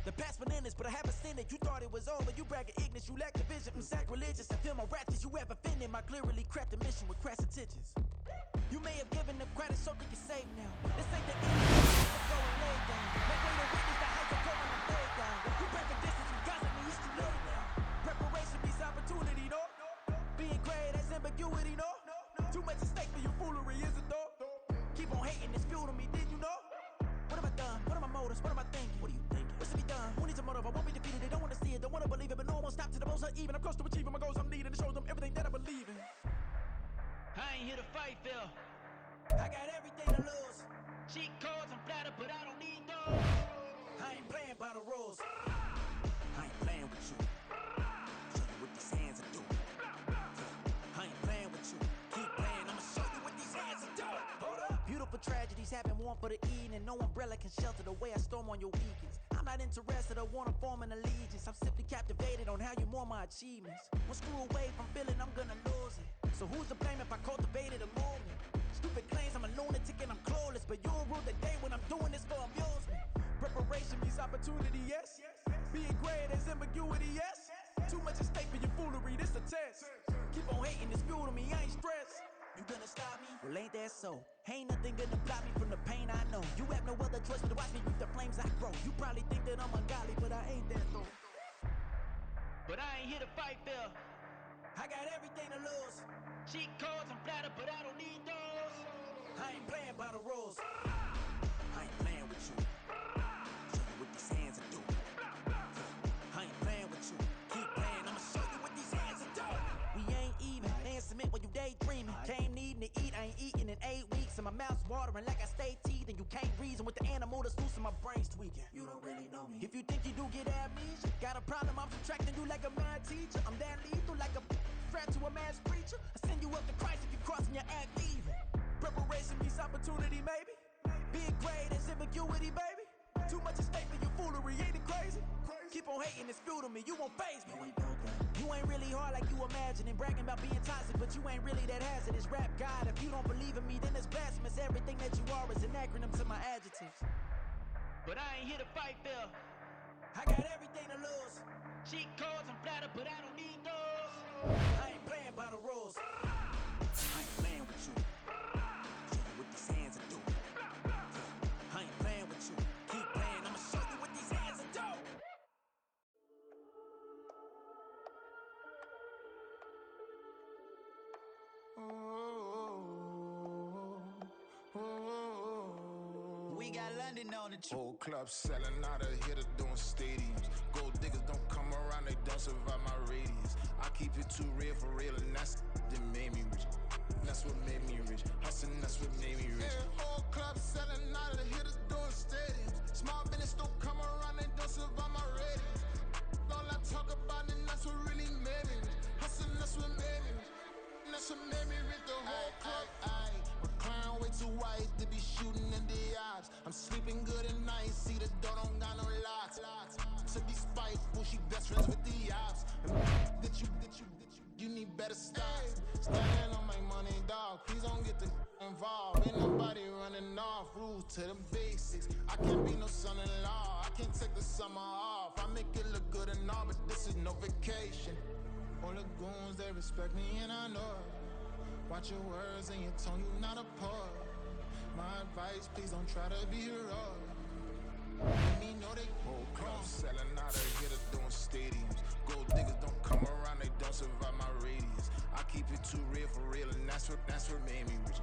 The past bananas, but I haven't seen it. You thought it was over, you bragging ignorance, you lack the vision. Sacrilegious, I feel my wrath as you ever offended. My clearly crafted mission with crass intentions. You may have given them credit, so think you're safe now. This ain't the end, I'm going lay down. Make way to witness the heights of going and lay down. You break the distance, you got me, it's too late now. Preparation means opportunity, no? Being great, that's ambiguity, no? Too much at stake for your foolery, is it though? Keep on hating, it's fuel to me, did you know? What have I done? What are my motives? What am I thinking? What are you thinking? What's to be done? Who needs a motive? I won't be defeated. They don't want to see it, don't want to believe it, but no one will stop to the most even. I'm close to achieving my goals. I'm needing to show them everything that I believe in. I ain't here to fight, Phil. I got everything to lose. Cheat codes, I'm flattered, but I don't need those. I ain't playing by the rules. I ain't playing with you. Show you what these hands are doing. I ain't playing with you. Keep playing, I'ma show you what these hands are doing. Hold up. Beautiful tragedies happen, one for the evening. No umbrella can shelter the way I storm on your weekends. I'm not interested, I wanna form an allegiance. I'm simply captivated on how you mourn my achievements. One screw away from feeling I'm gonna lose it. So who's to blame if I cultivated a movement? Stupid claims I'm a lunatic and I'm clueless, but you'll rule the day when I'm doing this for amusement. Preparation means opportunity, yes. Being great as ambiguity, yes. Too much at stake for your foolery, this a test. Keep on hating, it's fuel to me, I ain't stressed. You gonna stop me? Well, ain't that so? Ain't nothing gonna block me from the pain I know. You have no other choice but to watch me reap the flames I grow. You probably think that I'm ungodly, but I ain't that though. But I ain't here to fight, Phil. I got everything to lose. Cheat codes, I'm flattered, but I don't need those. I ain't playing by the rules. I ain't playing with you. Show you what these hands are doing. I ain't playing with you. Keep playing, I'ma show you what these hands are doing. We ain't even. Laying cement when you daydreaming. Came needing to eat, I ain't eating in 8 weeks. And my mouth's watering like I stay teething. You can't reason with the animal that's loose and my brain's tweaking. You don't really know me. If you think you do get amnesia, got a problem, I'm subtracting you like a mad teacher. I'm that lethal like a threat to a mass preacher. I send you up to Christ if you crossing your act evil. Preparation means opportunity, maybe. Being great is ambiguity, baby. Too much at stake for your foolery, ain't it crazy? Keep on hating, it's fuel to me, you won't faze me. You ain't really hard like you imagine and bragging about being toxic, but you ain't really that hazardous. Rap God, if you don't believe in me, then it's blasphemous. Everything that you are is an acronym to my adjectives. But I ain't here to fight, Phil. I got everything to lose. Cheat codes, I'm flattered, but I don't need those. I ain't playing by the rules. I ain't playing with you. Show you what these hands are doing. I ain't playing with you. Keep playing, I'ma show you what these hands are doing. We got London on the trip. Whole club selling out of hitter doing stadiums. Gold diggers don't come around, they don't survive my radius. I keep it too real for real, and that's that made me rich. That's what made me rich. Hustling, that's what made me rich. Yeah, whole club selling out of hitters doing stadiums. Small business don't come around, they don't survive my radius. All I talk about, and that's what really made me rich. Hustling, that's what made me rich. That's what made me rich. The whole club. My clown way too white to be shooting in the eyes. I'm sleeping good at night, see the door don't got no locks. To be spiteful, she best friends with the ops. That you need better stocks. Standing on my money, dog. Please don't get the involved. Ain't nobody running off. Rules to the basics. I can't be no son-in-law. I can't take the summer off. I make it look good and all, but this is no vacation. All the goons, they respect me and I know it. Watch your words and your tone, you not a poet. My advice, please don't try to be heroic. Let me know they whole club selling out of hitter doing stadiums. Gold diggers don't come around, they don't survive my radius. I keep it too real for real, and that's what made me rich.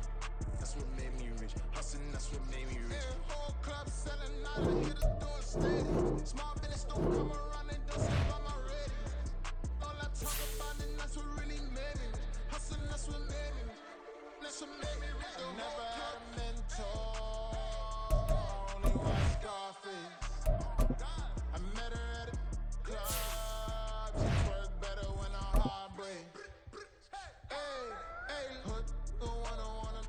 That's what made me rich. Hustling, that's what made me rich. Yeah, whole club selling out of hitters doing stadiums. Small business don't come around, they don't survive my radius. All I talk about, and that's what really made me rich. Hustling, that's what made me rich. That's what made me rich. I never had a mentor. Only watch Scarface. I met her at a club. She twerk better when her heart breaks. Hey, hood, wanna.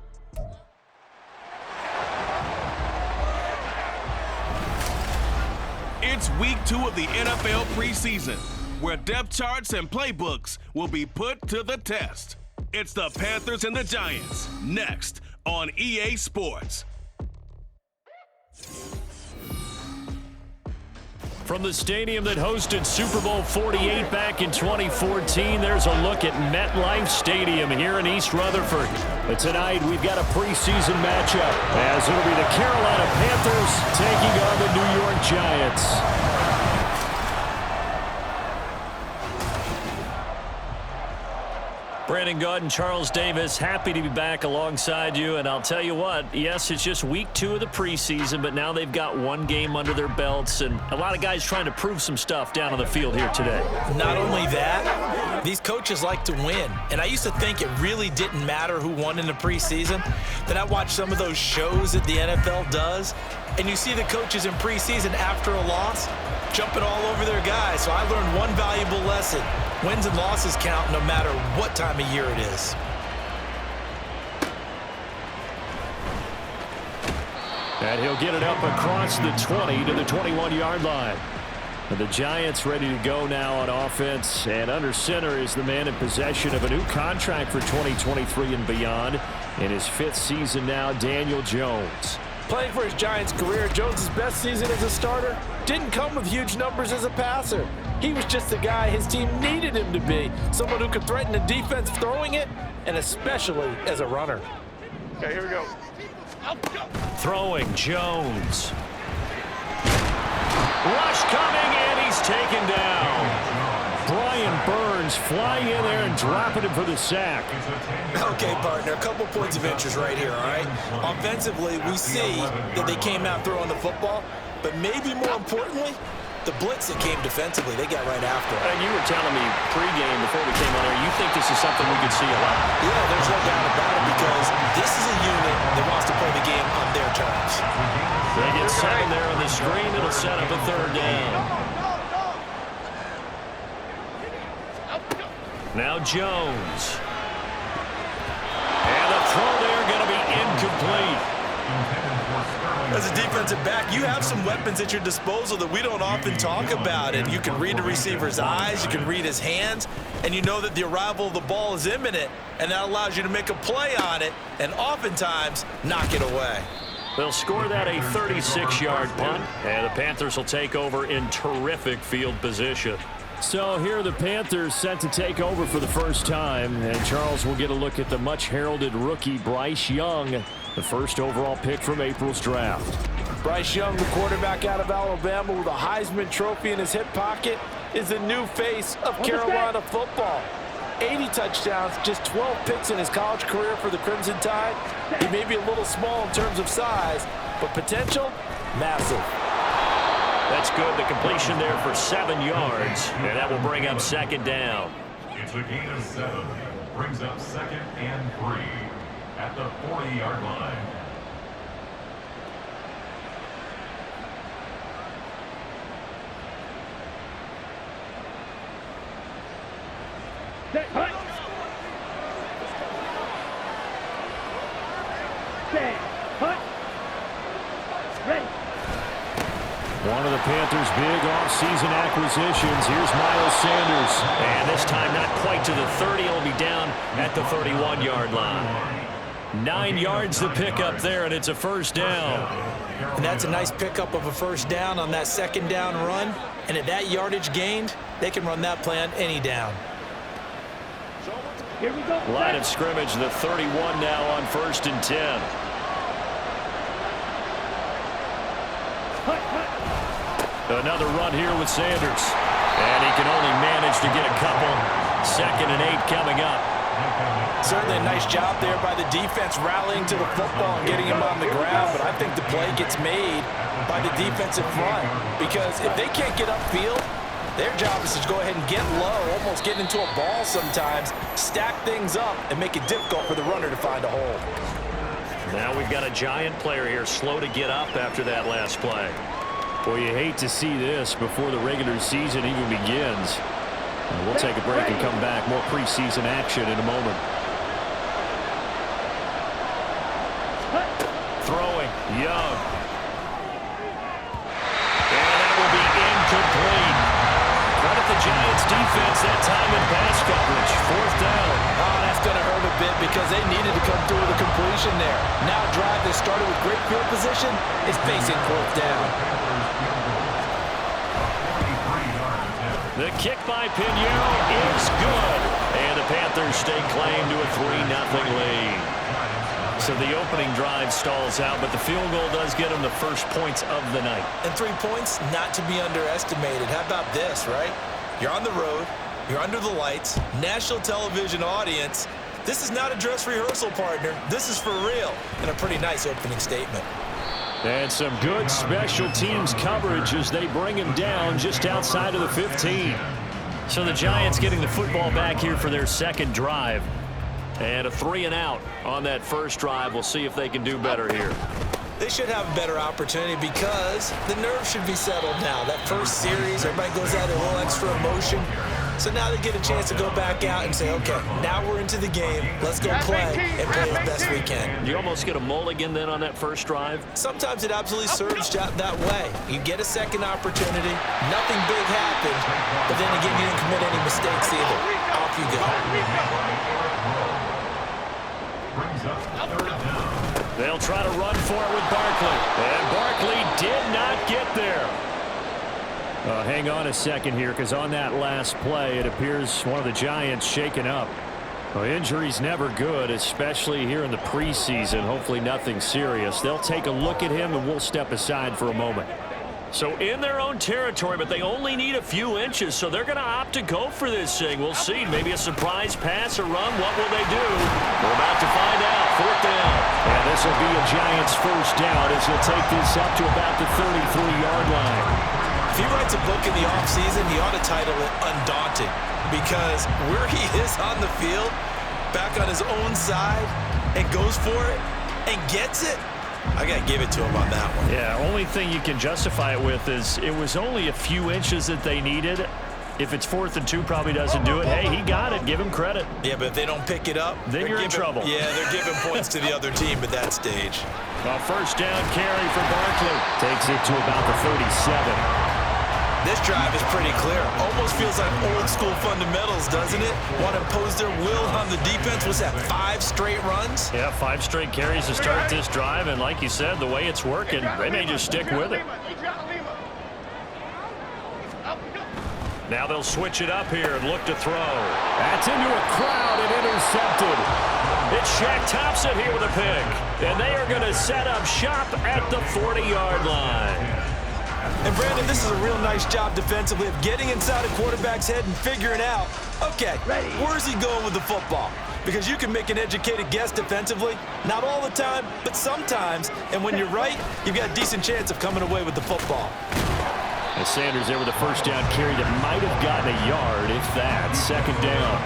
It's week 2 of the NFL preseason, where depth charts and playbooks will be put to the test. It's the Panthers and the Giants, next on EA Sports. From the stadium that hosted Super Bowl 48 back in 2014, there's a look at MetLife Stadium here in East Rutherford. But tonight, we've got a preseason matchup, as it'll be the Carolina Panthers taking on the New York Giants. Brandon Gaud and Charles Davis, happy to be back alongside you. And I'll tell you what, yes, it's just week 2 of the preseason, but now they've got one game under their belts, and a lot of guys trying to prove some stuff down on the field here today. Not only that, these coaches like to win. And I used to think it really didn't matter who won in the preseason. Then I watched some of those shows that the NFL does, and you see the coaches in preseason after a loss jumping all over their guys. So I learned one valuable lesson. Wins and losses count no matter what time of year it is. And he'll get it up across the 20 to the 21-yard line. And the Giants ready to go now on offense. And under center is the man in possession of a new contract for 2023 and beyond. In his 5th season now, Daniel Jones. Playing for his Giants career, Jones' best season as a starter didn't come with huge numbers as a passer. He was just the guy his team needed him to be, someone who could threaten the defense throwing it, and especially as a runner. Okay, here we go. Throwing, Jones. Rush coming, and he's taken down. Brian Burns flying in there and dropping him for the sack. Okay, partner, a couple points of interest right here, all right? Offensively, we see that they came out throwing the football, but maybe more importantly, the blitz that came defensively, they got right after it. And you were telling me pregame before we came on here, you think this is something we could see a lot? Yeah, there's no doubt about it, because this is a unit that wants to play the game on their terms. They get 7 there on the screen. It'll set up a 3rd down. Now Jones. And the throw there going to be incomplete. As a defensive back, you have some weapons at your disposal that we don't often talk about. And you can read the receiver's eyes, you can read his hands, and you know that the arrival of the ball is imminent, and that allows you to make a play on it and oftentimes knock it away. They'll score that a 36-yard punt, and the Panthers will take over in terrific field position. So here are the Panthers set to take over for the first time, and Charles will get a look at the much-heralded rookie Bryce Young, the first overall pick from April's draft. Bryce Young, the quarterback out of Alabama with a Heisman Trophy in his hip pocket, is the new face of Carolina football. 80 touchdowns, just 12 picks in his college career for the Crimson Tide. He may be a little small in terms of size, but potential, massive. That's good. The completion there for 7 yards, and that will bring up 2nd down. It's a gain of 7. Brings up 2nd and 3 at the 40-yard line. One of the Panthers' big offseason acquisitions. Here's Miles Sanders. And this time not quite to the 30. He'll be down at the 31-yard line. 9 yards to pick up there, and it's a 1st down. And that's a nice pickup of a 1st down on that 2nd down run. And at that yardage gained, they can run that play on any down. Here we go. Line of scrimmage, the 31 now on 1st and 10. Another run here with Sanders. And he can only manage to get a couple. 2nd and 8 coming up. Certainly a nice job there by the defense rallying to the football and getting him on the ground, but I think the play gets made by the defensive front, because if they can't get upfield, their job is to go ahead and get low, almost get into a ball sometimes, stack things up, and make it difficult for the runner to find a hole. Now we've got a Giant player here slow to get up after that last play. Boy, you hate to see this before the regular season even begins. We'll take a break and come back. More preseason action in a moment. Throwing, Young. And that will be incomplete. Credit the Giants defense that time in pass coverage. 4th down. Oh, that's going to hurt a bit because they needed to come through with a completion there. Now a drive that started with great field position is facing 4th down. The kick by Pinheiro is good. And the Panthers stake claim to a 3-0 lead. So the opening drive stalls out, but the field goal does get them the first points of the night. And 3 points, not to be underestimated. How about this, right? You're on the road. You're under the lights. National television audience. This is not a dress rehearsal, partner. This is for real. And a pretty nice opening statement. And some good special teams coverage as they bring him down just outside of the 15. So the Giants getting the football back here for their second drive. And a 3-and-out on that first drive. We'll see if they can do better here. They should have a better opportunity because the nerves should be settled now. That first series, everybody goes out a little extra emotion. So now they get a chance to go back out and say, okay, now we're into the game. Let's go play and play as best we can. You almost get a mulligan then on that first drive? Sometimes it absolutely serves that way. You get a second opportunity. Nothing big happened. But then again, you didn't commit any mistakes either. Off you go. They'll try to run for it with Barkley. And Barkley did not get there. Hang on a second here, because on that last play, it appears one of the Giants shaken up. Well, injury's never good, especially here in the preseason. Hopefully nothing serious. They'll take a look at him, and we'll step aside for a moment. So in their own territory, but they only need a few inches, so they're going to opt to go for this thing. We'll see. Maybe a surprise pass or run. What will they do? We're about to find out. 4th down. And this will be a Giants first down as he'll take this up to about the 33-yard line. If he writes a book in the offseason, he ought to title it Undaunted, because where he is on the field, back on his own side, and goes for it and gets it, I got to give it to him on that one. Yeah, only thing you can justify it with is it was only a few inches that they needed. If it's 4th and 2, probably doesn't do it. Hey, he got it. Give him credit. Yeah, but if they don't pick it up, then you're in trouble. Yeah, they're giving points to the other team at that stage. A first down carry for Barkley. Takes it to about the 37. This drive is pretty clear. Almost feels like old school fundamentals, doesn't it? Want to impose their will on the defense. Was that 5 straight runs? Yeah, 5 straight carries to start this drive. And like you said, the way it's working, they may just stick with it. Now they'll switch it up here and look to throw. That's into a crowd and intercepted. It's Shaq Thompson here with a pick. And they are going to set up shop at the 40-yard line. And Brandon, this is a real nice job defensively of getting inside a quarterback's head and figuring out, okay, where's he going with the football? Because you can make an educated guess defensively. Not all the time, but sometimes. And when you're right, you've got a decent chance of coming away with the football. And Sanders there with a first down carry that might have gotten a yard, if that. 2nd down.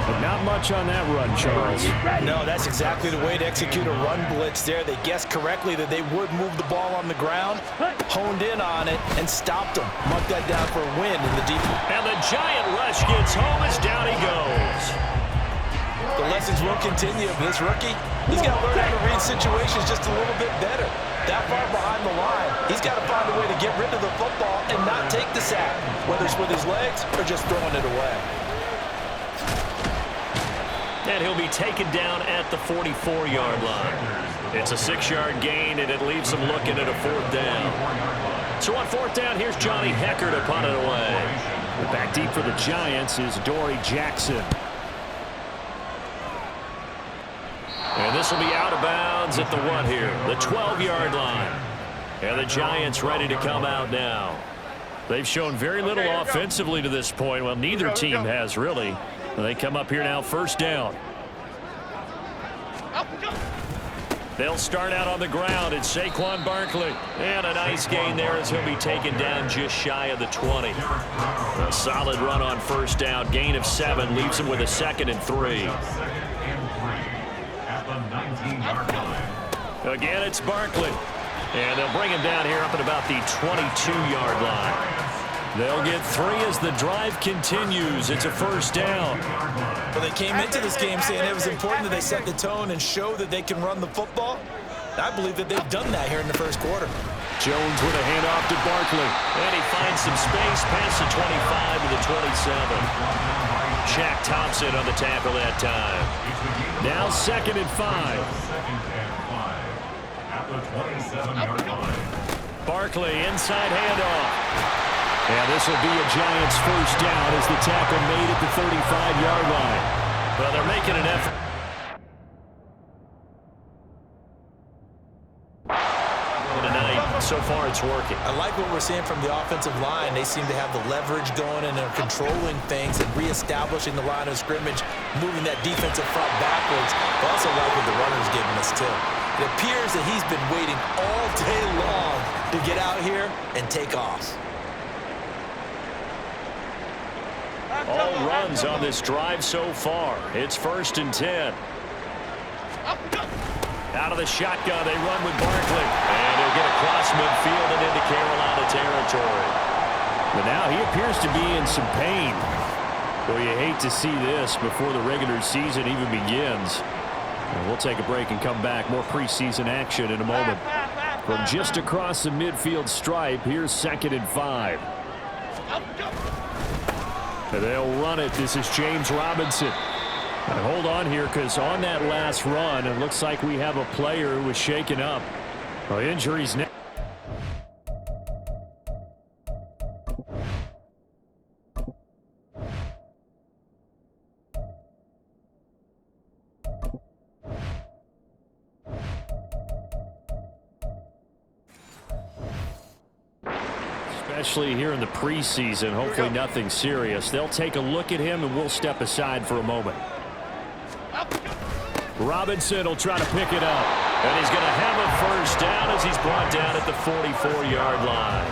But not much on that run, Charles. No, that's exactly the way to execute a run blitz there. They guessed correctly that they would move the ball on the ground, honed in on it, and stopped them. Mark that down for a win in the deep. And the Giant rush gets home as down he goes. The lessons will continue of this rookie. He's got to learn how to read situations just a little bit better. That far behind the line, he's got to find a way to get rid of the football and not take the sack, whether it's with his legs or just throwing it away. And he'll be taken down at the 44-yard line. It's a 6-yard gain, and it leaves him looking at a 4th down. So on 4th down, here's Johnny Hecker to punt it away. Back deep for the Giants is Dory Jackson. And this will be out of bounds at the what here? The 12-yard line. And the Giants ready to come out now. They've shown very little offensively to this point. Well, neither team has really. They come up here now, 1st down. They'll start out on the ground. It's Saquon Barkley. And a nice gain there as he'll be taken down just shy of the 20. A solid run on 1st down. Gain of 7 leaves him with a 2nd and 3. Again, it's Barkley. And they'll bring him down here up at about the 22-yard line. They'll get 3 as the drive continues. It's a 1st down. Well, they came into this game saying it was important that they set the tone and show that they can run the football. I believe that they've done that here in the first quarter. Jones with a handoff to Barkley. And he finds some space past the 25 to the 27. Shaq Thompson on the tackle that time. Now 2nd and 5. Barkley inside handoff. And this will be a Giants first down as the tackle made at the 35-yard line. Well, they're making an effort. Tonight, so far it's working. I like what we're seeing from the offensive line. They seem to have the leverage going and they're controlling things and reestablishing the line of scrimmage, moving that defensive front backwards. But also like what the runner's giving us too. It appears that he's been waiting all day long to get out here and take off. All runs on this drive so far. It's 1st and 10. Out of the shotgun, they run with Barkley. And he'll get across midfield and into Carolina territory. But now he appears to be in some pain. Well, you hate to see this before the regular season even begins. And we'll take a break and come back. More preseason action in a moment. From just across the midfield stripe, here's 2nd and 5. And they'll run it. This is James Robinson. And hold on here, because on that last run, it looks like we have a player who was shaken up. Well, injuries now. Especially here in the preseason, hopefully nothing serious. They'll take a look at him, and we'll step aside for a moment. Robinson will try to pick it up. And he's going to have a first down as he's brought down at the 44-yard line.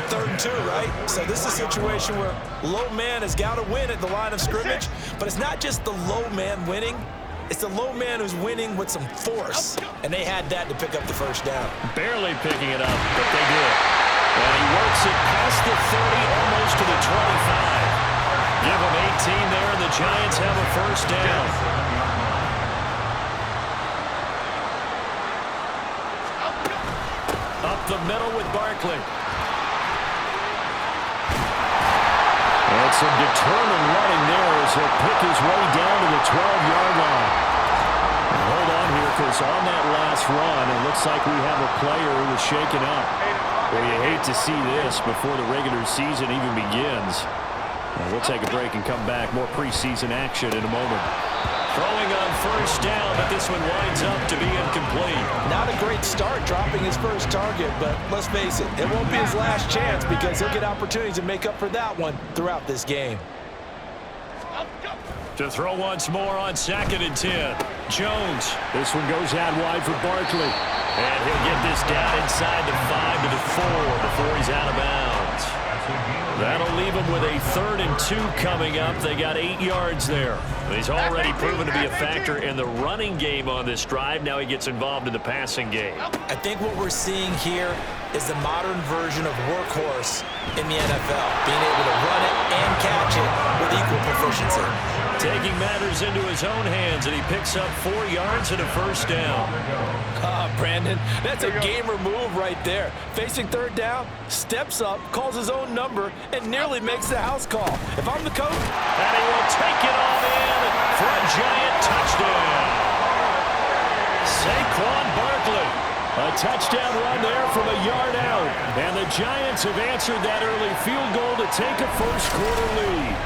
3rd and 2, right? So this is a situation where low man has got to win at the line of scrimmage. But it's not just the low man winning. It's the low man who's winning with some force. And they had that to pick up the first down. Barely picking it up, but they did. And he works it past the 30, almost to the 25. Give him 18 there, and the Giants have a first down. Up the middle with Barkley. And some determined running there as he'll pick his way down to the 12-yard line. And hold on here, because on that last run, it looks like we have a player who was shaken up. Well, you hate to see this before the regular season even begins. And we'll take a break and come back. More preseason action in a moment. Throwing on first down, but this one winds up to be incomplete. Not a great start dropping his first target, but let's face it, it won't be his last chance because he'll get opportunities to make up for that one throughout this game. To throw once more on 2nd and 10. Jones. This one goes out wide for Barkley. And he'll get this down inside the 5 to the 4 before he's out of bounds. That'll leave him with a 3rd and 2 coming up. They got 8 yards there. He's already proven to be a factor in the running game on this drive. Now he gets involved in the passing game. I think what we're seeing here is the modern version of workhorse in the NFL. Being able to run it and catch it with equal proficiency. Taking matters into his own hands, and he picks up 4 yards and a first down. Brandon, that's a gamer move right there. Facing 3rd down, steps up, calls his own number, and nearly makes the house call. If I'm the coach, and he will take it on in for a Giant touchdown. Saquon Barkley. A touchdown run there from a yard out. And the Giants have answered that early field goal to take a first-quarter lead.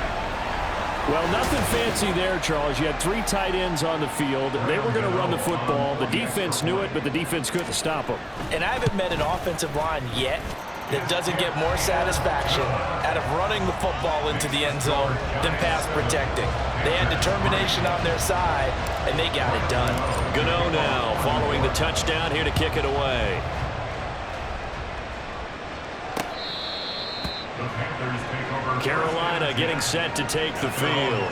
Well, nothing fancy there, Charles. You had 3 tight ends on the field. They were going to run the football. The defense knew it, but the defense couldn't stop them. And I haven't met an offensive line yet that doesn't get more satisfaction out of running the football into the end zone than pass protecting. They had determination on their side, and they got it done. Gano now following the touchdown here to kick it away. Carolina getting set to take the field.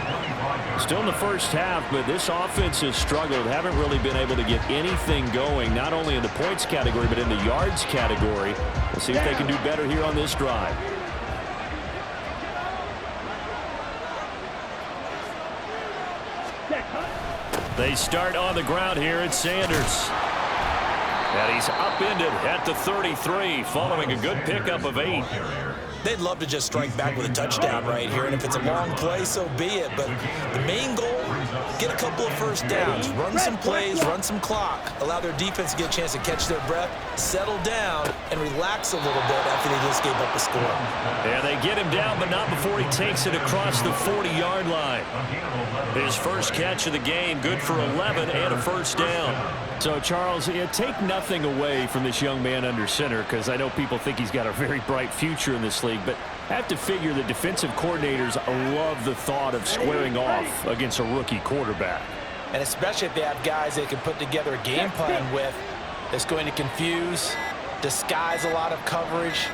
Still in the first half, but this offense has struggled. Haven't really been able to get anything going, not only in the points category, but in the yards category. We'll see if they can do better here on this drive. They start on the ground here at Sanders. And he's upended at the 33 following a good pickup of 8. they'd love to just strike back with a touchdown right here, and if it's a long play, so be it. But the main goal, get a couple of first downs, run some plays, run some clock, allow their defense to get a chance to catch their breath, settle down, and relax a little bit after they just gave up a score. Yeah, they get him down, but not before he takes it across the 40-yard line. His first catch of the game, good for 11 and a first down. So, Charles, take nothing away from this young man under center, because I know people think he's got a very bright future in this league, but I have to figure the defensive coordinators love the thought of squaring off against a rookie quarterback. And especially if they have guys they can put together a game plan with that's going to confuse, disguise a lot of coverage,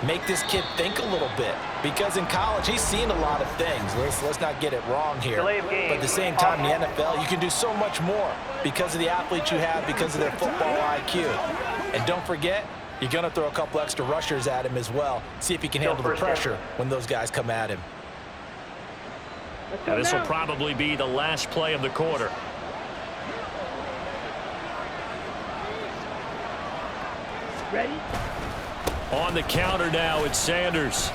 make this kid think a little bit. Because in college, he's seen a lot of things. Let's not get it wrong here. But at the same time, in the NFL, you can do so much more because of the athletes you have, because of their football IQ. And don't forget, you're going to throw a couple extra rushers at him as well. See if he can handle the pressure when those guys come at him. Now, this will probably be the last play of the quarter. Ready? On the counter now, it's Sanders.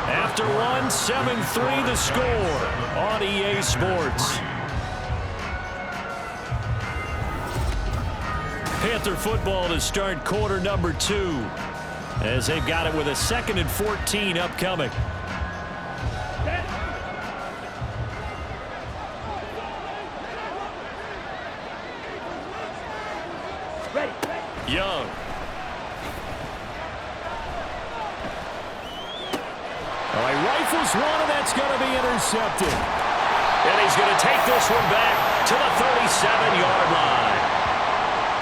After one, 7-3 the score on EA Sports. Panther football to start quarter number 2, as they've got it with a 2nd and 14 upcoming. Young. All right, rifles one, and that's going to be intercepted. And he's going to take this one back to the 37-yard line.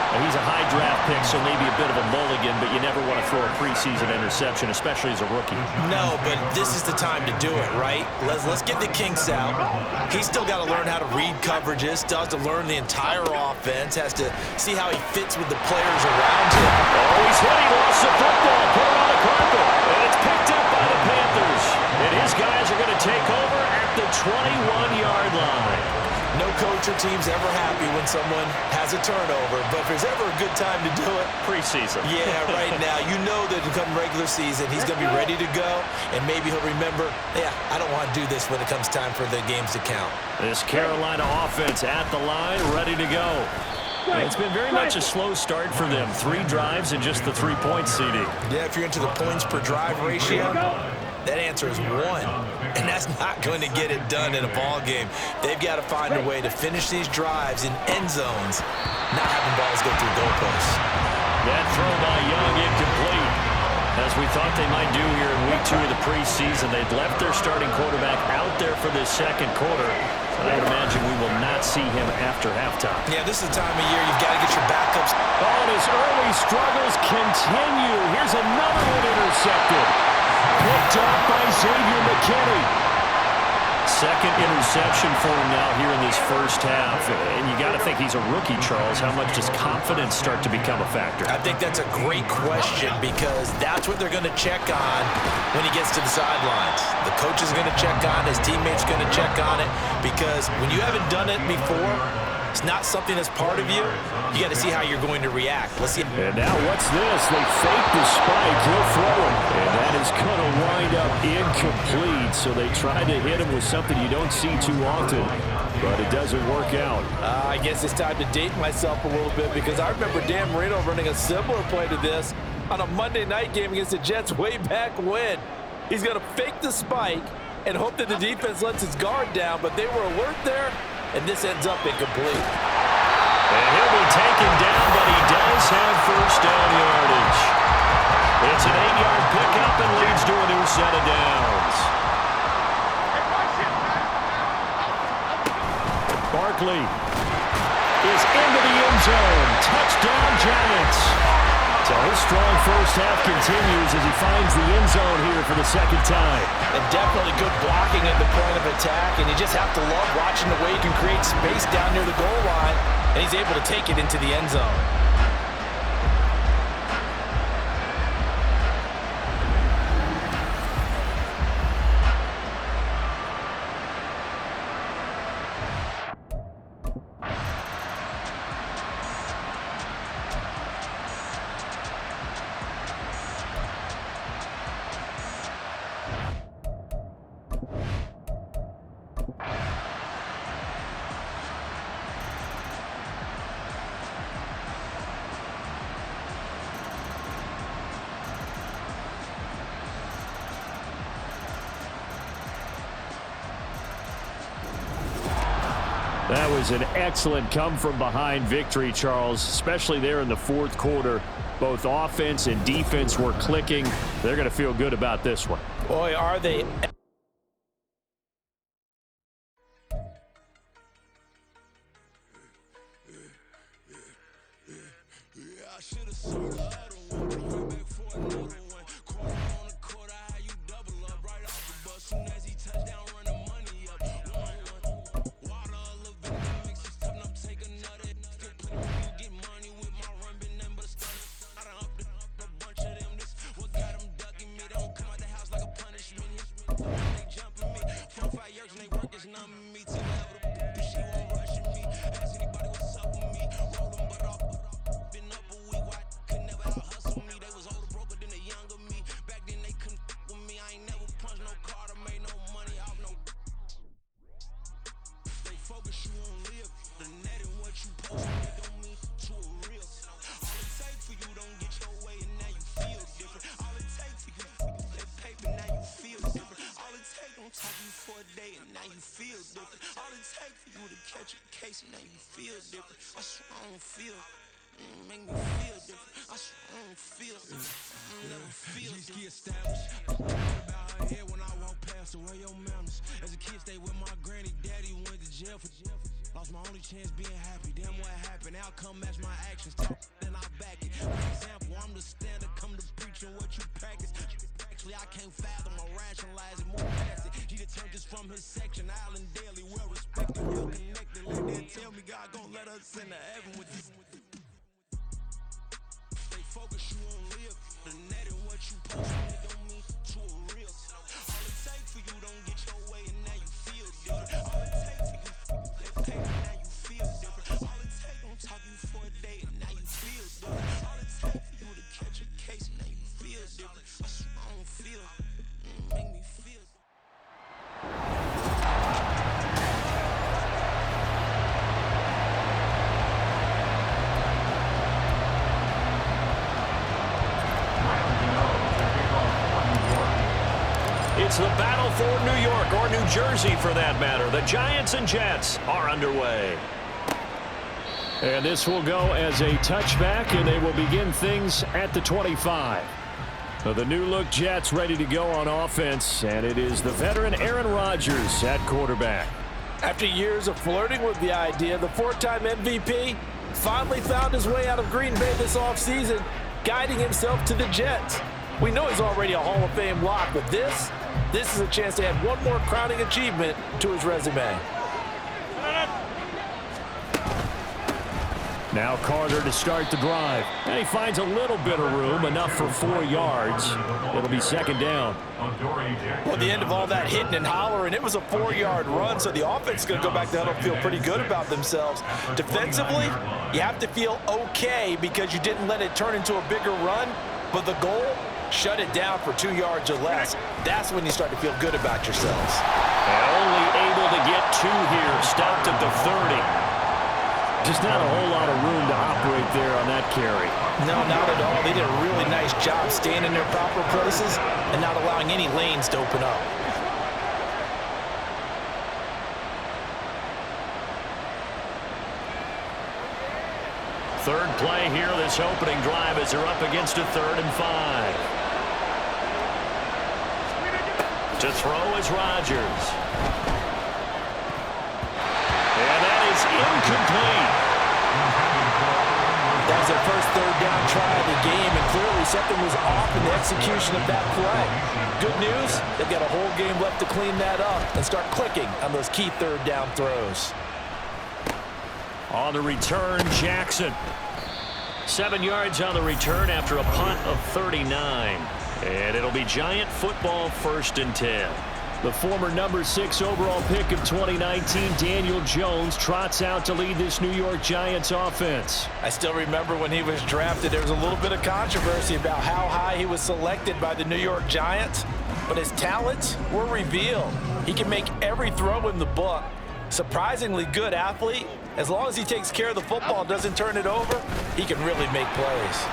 And he's a high draft pick, so maybe a bit of a mulligan, but you never want to throw a preseason interception, especially as a rookie. No, but this is the time to do it, right? Let's get the kinks out. He's still got to learn how to read coverages, still has to learn the entire offense, has to see how he fits with the players around him. Oh, he's hit. He lost the football. Put it on the carpet. And it's picked up by the Panthers. And his guys are going to take over at the 21-yard line. No coach or team's ever happy when someone has a turnover, but if there's ever a good time to do it, preseason. Yeah, right now. You know that come regular season, he's going to be ready to go, and maybe he'll remember, yeah, I don't want to do this when it comes time for the games to count. This Carolina offense at the line, ready to go. It's been very much a slow start for them. 3 drives and just the 3-point CD. Yeah, if you're into the points per drive ratio, that answer is 1, and that's not going to get it done in a ball game. They've got to find a way to finish these drives in end zones, not having balls go through goalposts. That throw by Young incomplete. As we thought they might do here in week 2 of the preseason, they've left their starting quarterback out there for this second quarter. And I would imagine we will not see him after halftime. Yeah, this is the time of year you've got to get your backups. Oh, and his early struggles continue. Here's another one intercepted. Picked up by Xavier McKinney. Second interception for him now here in this first half. And you got to think he's a rookie, Charles. How much does confidence start to become a factor? I think that's a great question, because that's what they're going to check on when he gets to the sidelines. The coach is going to check on, his teammates are going to check on it, because when you haven't done it before, it's not something that's part of you. You got to see how you're going to react. Let's see. And now what's this? They fake the spike. He'll throw it. And that is going to wind up incomplete. So they try to hit him with something you don't see too often, but it doesn't work out. I guess it's time to date myself a little bit, because I remember Dan Marino running a similar play to this on a Monday night game against the Jets way back when. He's going to fake the spike and hope that the defense lets his guard down, but they were alert there, and this ends up incomplete. And he'll be taken down, but he does have first down yardage. It's an 8-yard pickup and leads to a new set of downs. Barkley is into the end zone. Touchdown, Giants. So his strong first half continues as he finds the end zone here for the second time. And definitely good blocking at the point of attack, and you just have to love watching the way he can create space down near the goal line, and he's able to take it into the end zone. That was an excellent come-from-behind victory, Charles, especially there in the fourth quarter. Both offense and defense were clicking. They're going to feel good about this one. Boy, are they. Lost my only chance being happy. Damn, what happened? Outcome match my actions. Then I back it. For example, I'm the standard. Come to preaching what you practice. Actually, I can't fathom or rationalize it. More past it. He determined this from his section. Island Daily, well respected, well connected. Let them tell me God gon' let us into heaven with this. Stay focused, you won't live. The net and what you post on it don't mean to a real. All it takes for you don't get your way and now you feel different. All it takes for you. Now you feel different. All it takes don't talk you for a day and now you feel different. All it takes for you to catch a case and now you feel different. I swear I don't feel make me feel It's the battle for New York, or New Jersey for that matter. The Giants and Jets are underway. And this will go as a touchback, and they will begin things at the 25. So the new-look Jets ready to go on offense, and it is the veteran Aaron Rodgers at quarterback. After years of flirting with the idea, the four-time MVP finally found his way out of Green Bay this offseason, guiding himself to the Jets. We know he's already a Hall of Fame lock, but this is a chance to add one more crowning achievement to his resume. Now Carter to start the drive. And he finds a little bit of room, enough for 4 yards. It'll be second down. Well, at the end of all that hitting and hollering, it was a 4-yard run, so the offense is going to go back down and feel pretty good about themselves. Defensively, you have to feel okay because you didn't let it turn into a bigger run, but the goal, shut it down for 2 yards or less. That's when you start to feel good about yourselves. And only able to get 2 here, stopped at the 30. Just not a whole lot of room to operate there on that carry. No, not at all. They did a really nice job staying in their proper places and not allowing any lanes to open up. Third play here, this opening drive as they're up against a 3rd and 5. To throw is Rodgers. And that is incomplete. That was their first 3rd down try of the game, and clearly something was off in the execution of that play. Good news, they've got a whole game left to clean that up and start clicking on those key 3rd down throws. On the return, Jackson. 7 yards on the return after a punt of 39. And it'll be Giant football, 1st and 10. The former number 6 overall pick of 2019, Daniel Jones, trots out to lead this New York Giants offense. I still remember when he was drafted, there was a little bit of controversy about how high he was selected by the New York Giants, but his talents were revealed. He can make every throw in the book. Surprisingly good athlete. As long as he takes care of the football, doesn't turn it over, he can really make plays.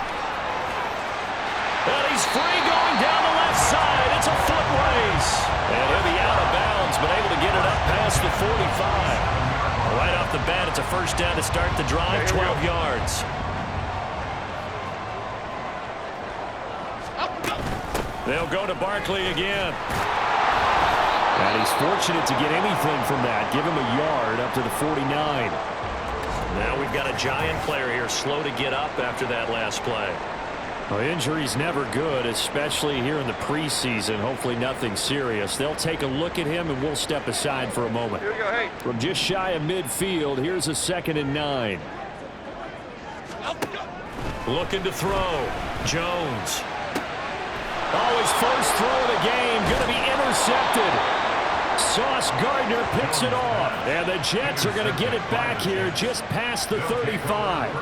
And he's free going down the left side. It's a foot race. And he'll be out of bounds, but able to get it up past the 45. Right off the bat, it's a first down to start the drive, 12 yards. They'll go to Barkley again. And he's fortunate to get anything from that. Give him a yard up to the 49. Now we've got a Giant player here slow to get up after that last play. Well, injury's never good, especially here in the preseason. Hopefully nothing serious. They'll take a look at him, and we'll step aside for a moment. Here we go, hey. From just shy of midfield, here's a 2nd and 9. Looking to throw. Jones. Oh, his first throw of the game, going to be intercepted. Sauce Gardner picks it off, and the Jets are going to get it back here just past the 35.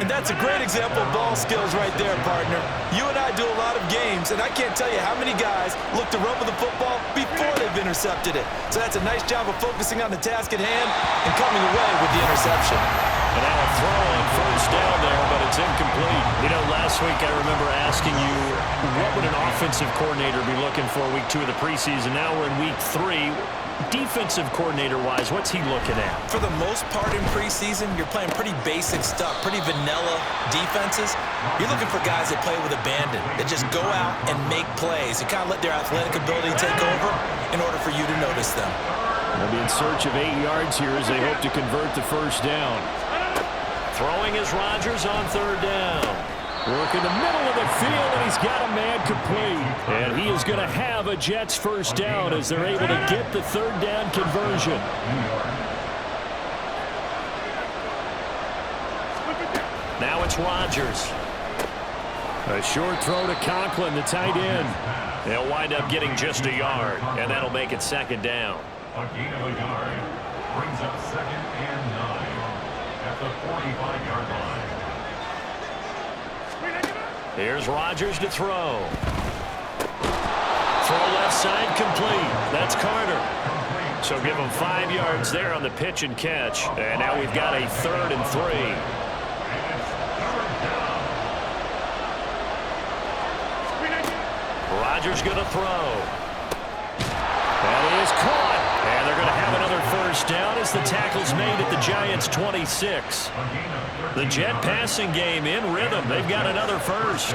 And that's a great example of ball skills right there, partner. You and I do a lot of games, and I can't tell you how many guys look to run with the football before they've intercepted it. So that's a nice job of focusing on the task at hand and coming away with the interception. And now a throw on first down there, but it's incomplete. You know, last week I remember asking you, what would an offensive coordinator be looking for week 2 of the preseason? Now we're in week 3. Defensive coordinator-wise, what's he looking at? For the most part in preseason, you're playing pretty basic stuff, pretty vanilla defenses. You're looking for guys that play with abandon, that just go out and make plays and kind of let their athletic ability take over in order for you to notice them. They'll be in search of 8 yards here as they hope to convert the first down. Throwing is Rodgers on 3rd down. Work in the middle of the field, and he's got a man complete. And he is going to have a Jets first down as they're able to get the 3rd down conversion. Now it's Rodgers. A short throw to Conklin, the tight end. They'll wind up getting just a yard, and that'll make it 2nd down. A gain of a yard brings up 2nd and 9 at the 45-yard line. Here's Rodgers to throw. Throw left side complete. That's Carter. So give him 5 yards there on the pitch and catch. And now we've got a 3rd and 3. Rodgers going to throw. That is caught. And they're going to have another first down as the tackle's made at the Giants' 26. The Jet passing game in rhythm. They've got another first.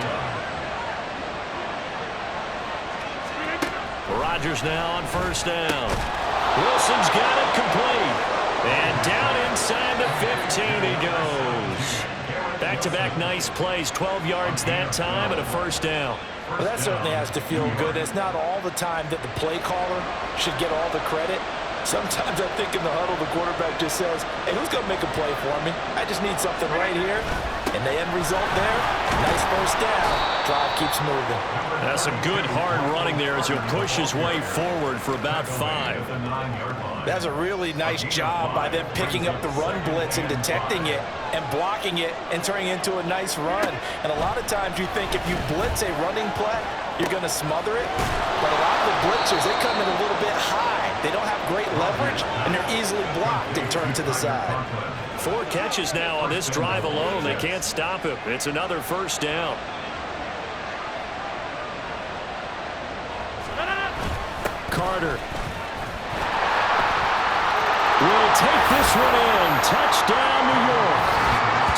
Rodgers now on first down. Wilson's got it complete. And down inside the 15 he goes. Back-to-back nice plays. 12 yards that time and a first down. Well, that certainly has to feel good. It's not all the time that the play caller should get all the credit. Sometimes I think in the huddle, the quarterback just says, hey, who's going to make a play for me? I just need something right here. And the end result there, nice first down. Drive keeps moving. That's some good hard running there as he'll push his way forward for about 5. That's a really nice job by them picking up the run blitz and detecting it and blocking it and turning it into a nice run. And a lot of times you think if you blitz a running play, you're going to smother it. But a lot of the blitzers, they come in a little bit high. They don't have great leverage, and they're easily blocked and turned to the side. 4 catches now on this drive alone. They can't stop him. It's another first down. Carter will take this one in. Touchdown, New York.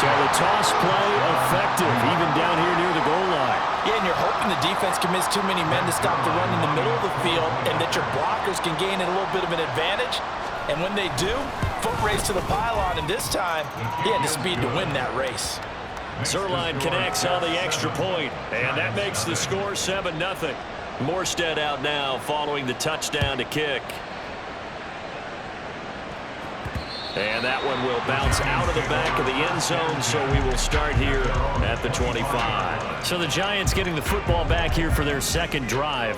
So the toss play effective, even down here near the goal line. Yeah, and you're hoping the defense can miss too many men to stop the run in the middle of the field and that your blockers can gain a little bit of an advantage. And when they do, foot race to the pylon, and this time, he had the speed to win that race. Zerline connects on the extra point, and that makes the score 7-0. Morstead out now following the touchdown to kick. And that one will bounce out of the back of the end zone, so we will start here at the 25. So the Giants getting the football back here for their 2nd drive.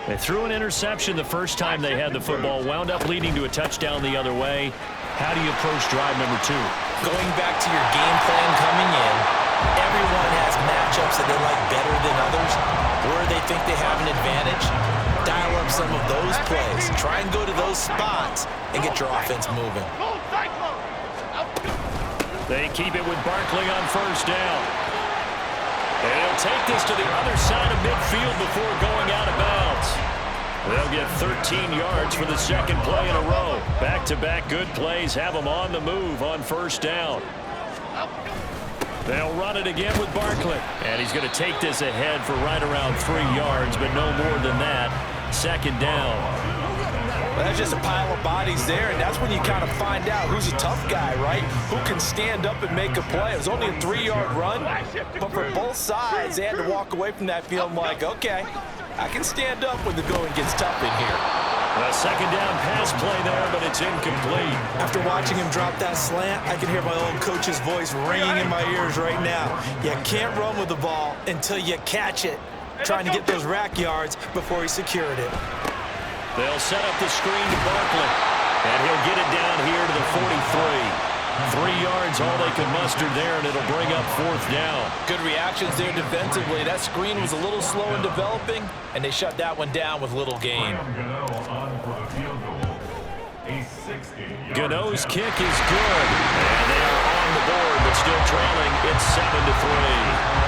They threw an interception the first time they had the football, wound up leading to a touchdown the other way. How do you approach drive number 2? Going back to your game plan coming in, everyone has matchups that they like better than others, where they think they have an advantage. Dial up some of those plays. Try and go to those spots and get your offense moving. They keep it with Barkley on first down. And he'll take this to the other side of midfield before going out of bounds. They'll get 13 yards for the second play in a row. Back-to-back good plays have them on the move on first down. They'll run it again with Barkley. And he's going to take this ahead for right around 3 yards, but no more than that. Second down. Well, that's just a pile of bodies there, and that's when you kind of find out who's a tough guy, right? Who can stand up and make a play. It was only a 3-yard run, but for both sides, they had to walk away from that feeling like, okay, I can stand up when the going gets tough in here. A second down pass play there, but it's incomplete. After watching him drop that slant, I can hear my old coach's voice ringing in my ears right now. You can't run with the ball until you catch it. Trying to get those rack yards before he secured it. They'll set up the screen to Barkley, and he'll get it down here to the 43. 3 yards, all they could muster there, and it'll bring up fourth down. Good reactions there defensively. That screen was a little slow in developing, and they shut that one down with little gain. Gano's kick is good, and they are on the board, but still trailing. It's 7-3.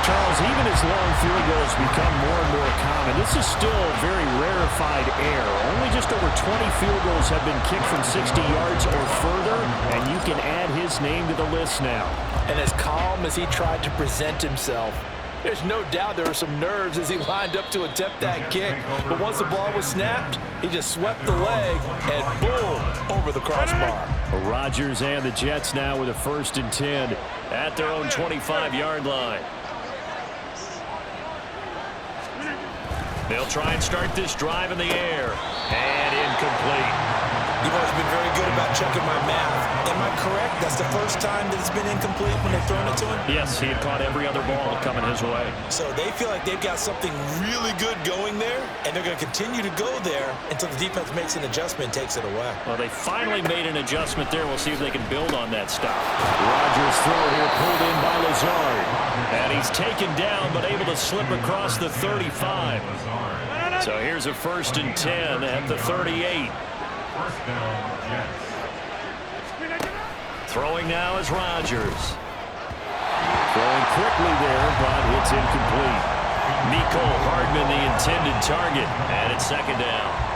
Charles, even as long field goals become more and more common, this is still very rarefied air. Only just over 20 field goals have been kicked from 60 yards or further, and you can add his name to the list now. And as calm as he tried to present himself, there's no doubt there were some nerves as he lined up to attempt that kick. But once the ball was snapped, he just swept the leg and boom, over the crossbar. Rodgers and the Jets now with a 1st and 10 at their own 25-yard line. They'll try and start this drive in the air. And incomplete. You've always been very good about checking my math. Am I correct? That's the first time that it's been incomplete when they've thrown it to him? Yes, he had caught every other ball coming his way. So they feel like they've got something really good going there, and they're going to continue to go there until the defense makes an adjustment and takes it away. Well, they finally made an adjustment there. We'll see if they can build on that stop. Rodgers' throw here pulled in by Lazard. And he's taken down, but able to slip across the 35. So here's a 1st and 10 at the 38. Throwing now is Rodgers. Throwing quickly there, but it's incomplete. Mecole Hardman, the intended target, and it's second down.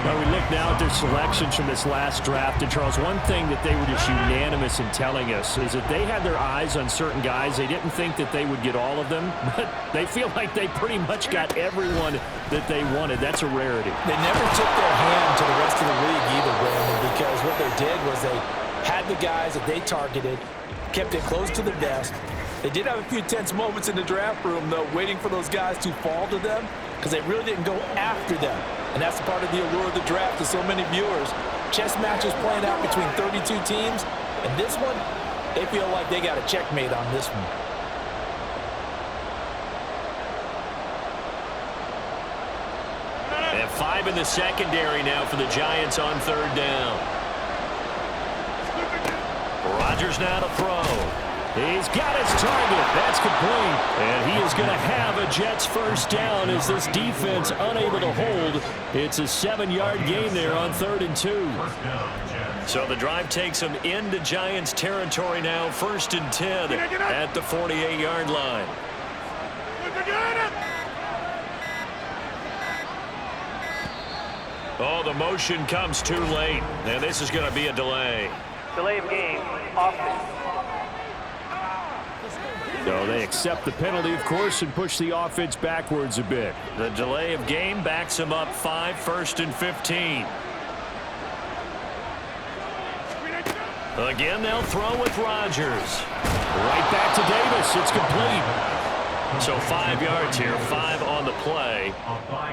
Well, we look now at their selections from this last draft, and Charles, one thing that they were just unanimous in telling us is that they had their eyes on certain guys. They didn't think that they would get all of them, but they feel like they pretty much got everyone that they wanted. That's a rarity. They never took their hand to the rest of the league either, Brandon, because what they did was they had the guys that they targeted, kept it close to the vest. They did have a few tense moments in the draft room, though, waiting for those guys to fall to them because they really didn't go after them. And that's part of the allure of the draft to so many viewers. Chess matches playing out between 32 teams. And this one, they feel like they got a checkmate on this one. And 5 in the secondary now for the Giants on 3rd down. Rodgers now to throw. He's got his target. That's complete. And he is going to have a Jets 1st down as this defense unable to hold. It's a 7-yard gain there on 3rd and 2. So the drive takes them into Giants territory now. 1st and 10 at the 48-yard line. Oh, the motion comes too late. And this is going to be a delay. Delay of game. Offense. So they accept the penalty, of course, and push the offense backwards a bit. The delay of game backs them up 5, 1st and 15. Again, they'll throw with Rodgers. Right back to Davis. It's complete. So 5 yards here, 5 on the play,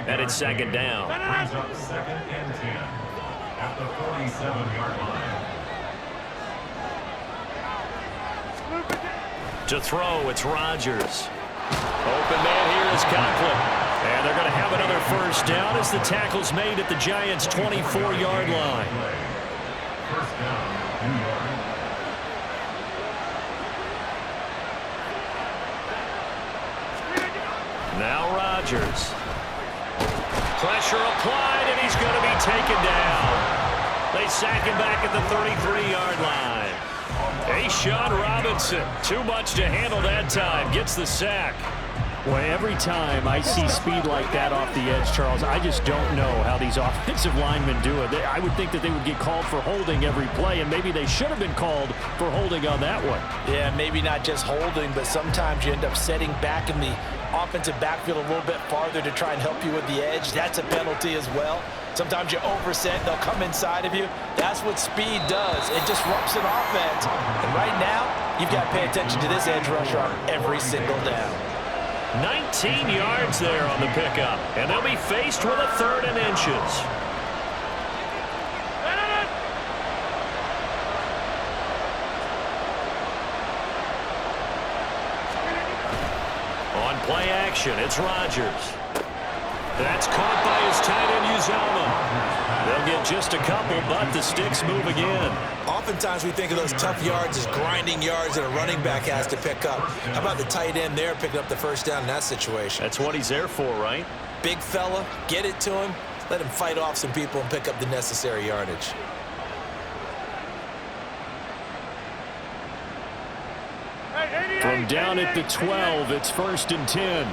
and it's second down. Brings up 2nd and 10 at the 47-yard line. To throw, it's Rodgers. Open man here is Conklin. And they're going to have another 1st down as the tackle's made at the Giants' 24-yard line. 1st down, 2 yards. Now Rodgers. Pressure applied, and he's going to be taken down. They sack him back at the 33-yard line. Sean Robinson, too much to handle that time, gets the sack. Well, every time I see speed like that off the edge, Charles, I just don't know how these offensive linemen do it. I would think that they would get called for holding every play, and maybe they should have been called for holding on that one. Yeah, maybe not just holding, but sometimes you end up setting back in the offensive backfield a little bit farther to try and help you with the edge. That's a penalty as well. Sometimes you overset, they'll come inside of you. That's what speed does. It disrupts an offense. And right now, you've got to pay attention to this edge rusher on every single down. 19 yards there on the pickup, and they'll be faced with a 3rd and inches. On play action, it's Rodgers. That's caught by his tight end, Uzomah. They'll get just a couple, but the sticks move again. Oftentimes we think of those tough yards as grinding yards that a running back has to pick up. How about the tight end there picking up the first down in that situation? That's what he's there for, right? Big fella, get it to him, let him fight off some people and pick up the necessary yardage. From down at the 12, it's 1st and 10.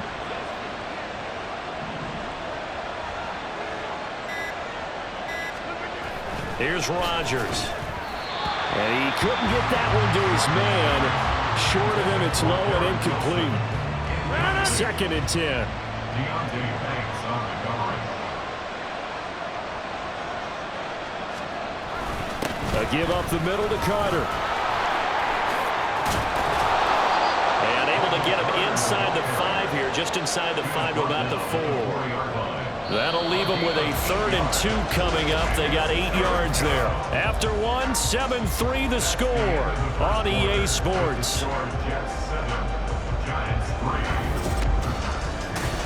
Here's Rodgers. And he couldn't get that one to his man. Short of him, it's low and incomplete. 2nd and 10. A give up the middle to Carter. And able to get him inside the 5 here, just inside the 5 to about the 4. That'll leave them with a 3rd and 2 coming up. They got 8 yards there. After one, 7-3 the score on EA Sports.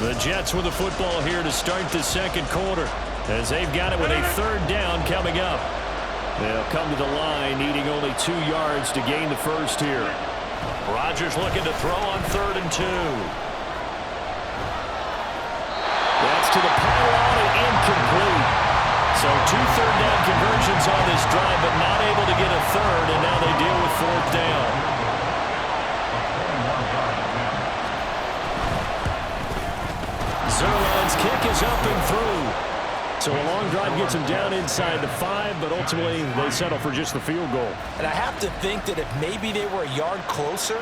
The Jets with the football here to start the 2nd quarter, as they've got it with a 3rd down coming up. They'll come to the line, needing only 2 yards to gain the 1st here. Rodgers looking to throw on 3rd and 2. That's to the pylon and incomplete. So 2 third down conversions on this drive, but not able to get a 3rd, and now they deal with 4th down. Zerline's kick is up and through. So a long drive gets him down inside the 5, but ultimately they settle for just the field goal. And I have to think that if maybe they were a yard closer,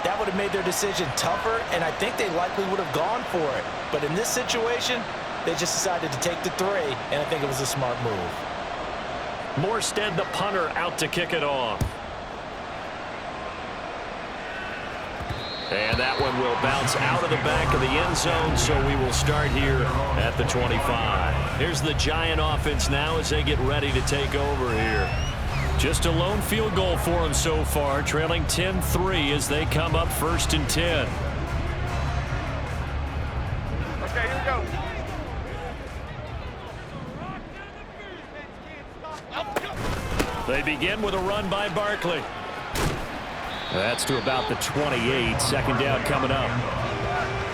that would have made their decision tougher, and I think they likely would have gone for it. But in this situation, they just decided to take the 3, and I think it was a smart move. Morstead, the punter, out to kick it off. And that one will bounce out of the back of the end zone, so we will start here at the 25. Here's the Giant offense now as they get ready to take over here. Just a lone field goal for them so far, trailing 10-3 as they come up 1st and 10. Okay, here we go. They begin with a run by Barkley. That's to about the 28. 2nd down coming up.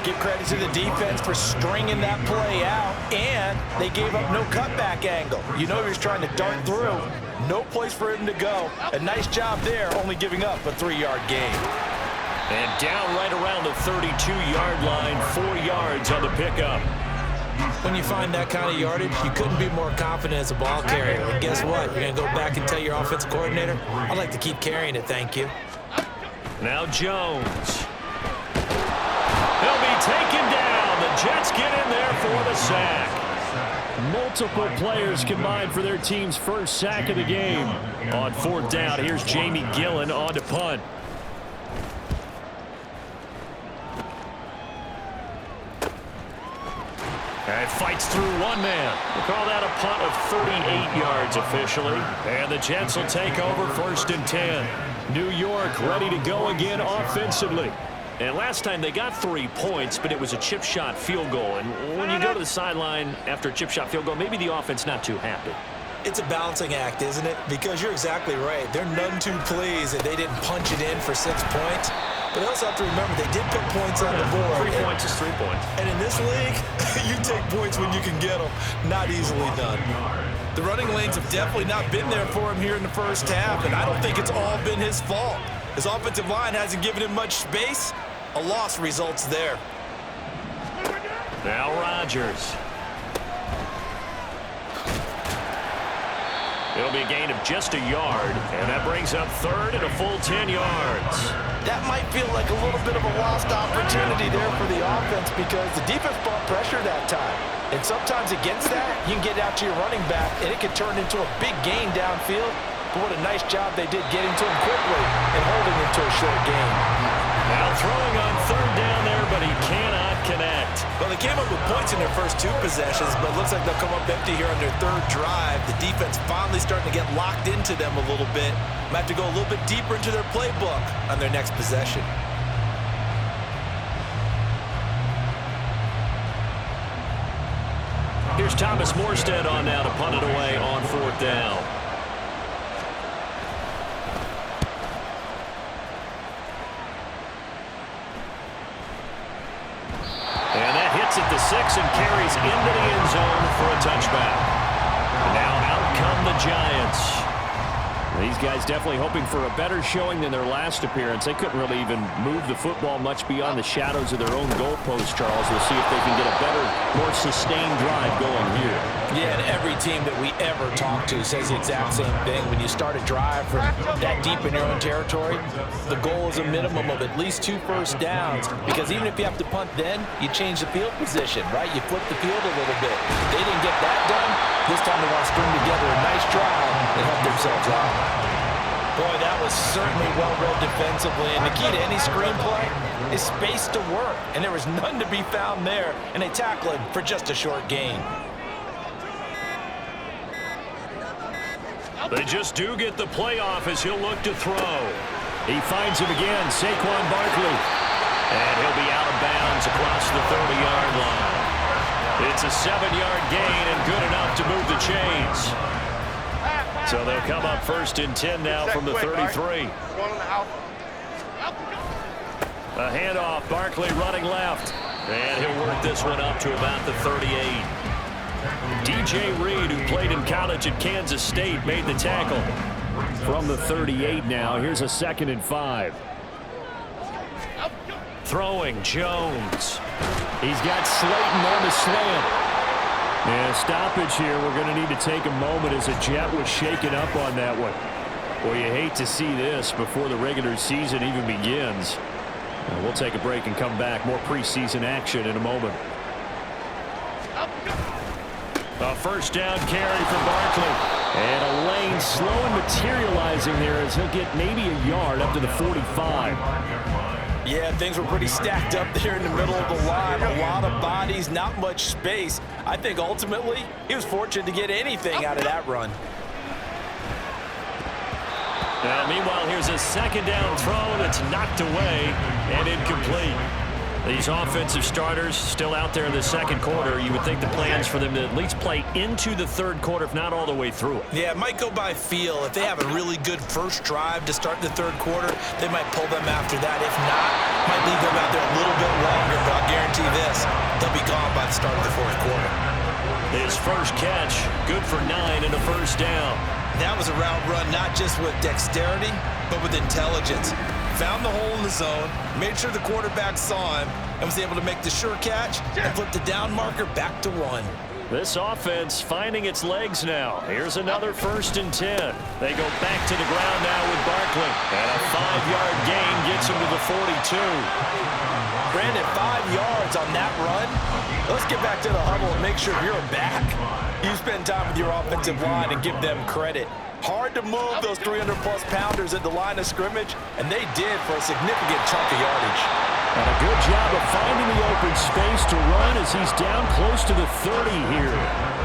Give credit to the defense for stringing that play out, and they gave up no cutback angle. You know he was trying to dart through. No place for him to go. A nice job there, only giving up a 3-yard gain. And down right around the 32-yard line, 4 yards on the pickup. When you find that kind of yardage, you couldn't be more confident as a ball carrier. And guess what? You're going to go back and tell your offensive coordinator, I'd like to keep carrying it, thank you. Now Jones. He'll be taken down. The Jets get in there for the sack. Multiple players combined for their team's first sack of the game. On 4th down, here's Jamie Gillen on to punt. And fights through one man. We'll call that a punt of 38 yards officially. And the Jets will take over 1st and 10. New York ready to go again offensively. And last time they got 3 points, but it was a chip shot field goal. And when you go to the sideline after a chip shot field goal, maybe the offense not too happy. It's a balancing act, isn't it? Because you're exactly right. They're none too pleased that they didn't punch it in for 6 points. But they also have to remember they did put points on the board. 3 points is 3 points. And in this league, you take points when you can get them. Not easily done. The running lanes have definitely not been there for him here in the first half, and I don't think it's all been his fault. His offensive line hasn't given him much space, A loss results there. Now Rodgers. It'll be a gain of just a yard, and that brings up third and a full 10 yards. That might feel like a little bit of a lost opportunity there for the offense because the defense brought pressure that time. And sometimes against that, you can get out to your running back, and it can turn into a big gain downfield. But what a nice job they did getting to him quickly and holding him to a short gain. Now throwing on third down there, but he cannot connect. Well, they came up with points in their first 2 possessions, but it looks like they'll come up empty here on their 3rd drive. The defense finally starting to get locked into them a little bit. Might have to go a little bit deeper into their playbook on their next possession. Here's Thomas Morstead on now to punt it away on 4th down. And that hits at the 6 and carries into the end zone for a touchback. Now out come the Giants. These guys definitely hoping for a better showing than their last appearance. They couldn't really even move the football much beyond the shadows of their own goalpost, Charles. We'll see if they can get a better, more sustained drive going here. Yeah, and every team that we ever talk to says the exact same thing. When you start a drive from that deep in your own territory, the goal is a minimum of at least 2 first downs, because even if you have to punt then, you change the field position, right? You flip the field a little bit. They didn't get that done. This time they want to string together a nice drive and help themselves out. Boy, that was certainly well-read defensively, and the key to any screenplay is space to work, and there was none to be found there, and they tackle him for just a short gain. They just do get the playoff as he'll look to throw. He finds him again, Saquon Barkley, and he'll be out of bounds across the 30-yard line. It's a 7-yard gain and good enough to move the chains. So they'll come up 1st and 10 now from the 33. A handoff, Barkley running left. And he'll work this one up to about the 38. DJ Reed, who played in college at Kansas State, made the tackle. From the 38 now, here's a 2nd and 5. Throwing, Jones. He's got Slayton on the slant. And a stoppage here. We're going to need to take a moment as a Jet was shaken up on that one. Boy, you hate to see this before the regular season even begins. We'll take a break and come back. More preseason action in a moment. A 1st down carry for Barkley. And a lane slowly materializing there as he'll get maybe a yard up to the 45. Yeah, things were pretty stacked up there in the middle of the line. A lot of bodies, not much space. I think ultimately he was fortunate to get anything out of that run. Now, meanwhile, here's a 2nd down throw that's knocked away and incomplete. These offensive starters still out there in the 2nd quarter. You would think the plans for them to at least play into the 3rd quarter, if not all the way through it. Yeah, it might go by feel. If they have a really good first drive to start the 3rd quarter, they might pull them after that. If not, might leave them out there a little bit longer. But I'll guarantee this, they'll be gone by the start of the 4th quarter. His first catch, good for 9 and a 1st down. That was a route run not just with dexterity, but with intelligence. Found the hole in the zone, made sure the quarterback saw him, and was able to make the sure catch and flip the down marker back to 1. This offense finding its legs now. Here's another 1st and 10. They go back to the ground now with Barkley. And a 5-yard gain gets him to the 42. Brandon, 5 yards on that run. Let's get back to the huddle and make sure you're back. You spend time with your offensive line and give them credit. Hard to move those 300-plus pounders at the line of scrimmage, and they did for a significant chunk of yardage. And a good job of finding the open space to run as he's down close to the 30 here.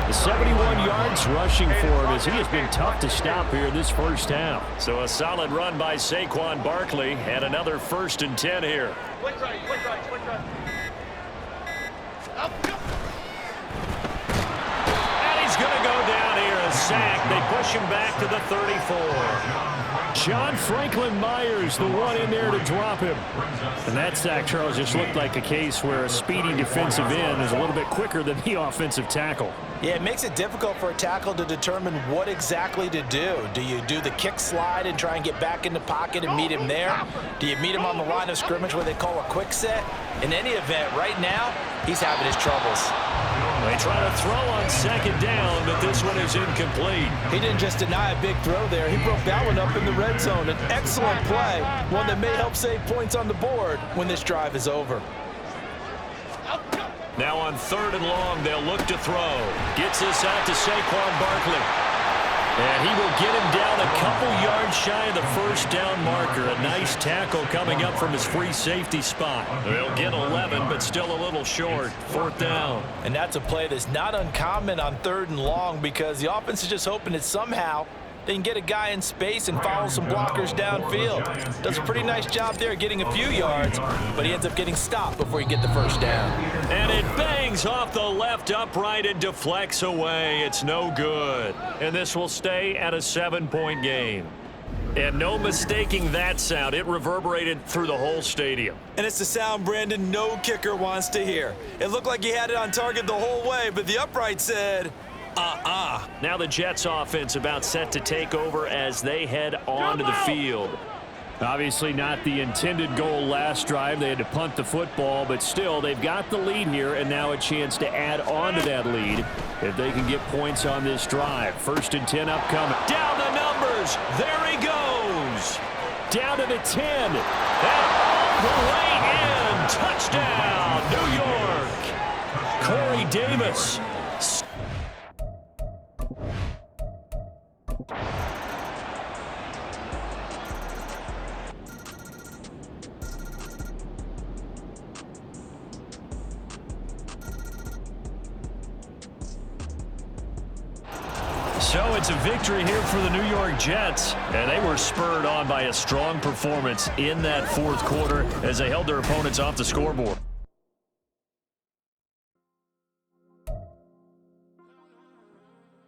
The 71 yards rushing for him as he has been tough to stop here this first half. So a solid run by Saquon Barkley and another 1st and 10 here. And he's going to go down here. A sack. They push him back to the 34. John Franklin Myers, the one in there to drop him. And that sack, Charles, just looked like a case where a speedy defensive end is a little bit quicker than the offensive tackle. Yeah, it makes it difficult for a tackle to determine what exactly to do. Do you do the kick slide and try and get back in the pocket and meet him there? Do you meet him on the line of scrimmage where they call a quick set? In any event, right now, he's having his troubles. They try to throw on second down, but this one is incomplete. He didn't just deny a big throw there. He broke that one up in the red zone. An excellent play, one that may help save points on the board when this drive is over. Now on 3rd and long, they'll look to throw. Gets this out to Saquon Barkley. And he will get him down a couple yards shy of the first down marker. A nice tackle coming up from his free safety spot. They'll get 11, but still a little short. 4th down. And that's a play that's not uncommon on 3rd and long because the offense is just hoping that somehow they can get a guy in space and follow some blockers downfield. Does a pretty nice job there getting a few yards, but he ends up getting stopped before you get the first down. And it bangs off the left upright and deflects away. It's no good. And this will stay at a 7-point game. And no mistaking that sound. It reverberated through the whole stadium. And it's the sound Brandon no kicker wants to hear. It looked like he had it on target the whole way, but the upright said, Now the Jets offense about set to take over as they head onto the field. Obviously not the intended goal last drive. They had to punt the football, but still they've got the lead here and now a chance to add on to that lead if they can get points on this drive. 1st and 10 upcoming. Down the numbers. There he goes. Down to the 10. And all the way in. Touchdown, New York. Corey Davis. So it's a victory here for the New York Jets, and they were spurred on by a strong performance in that 4th quarter as they held their opponents off the scoreboard.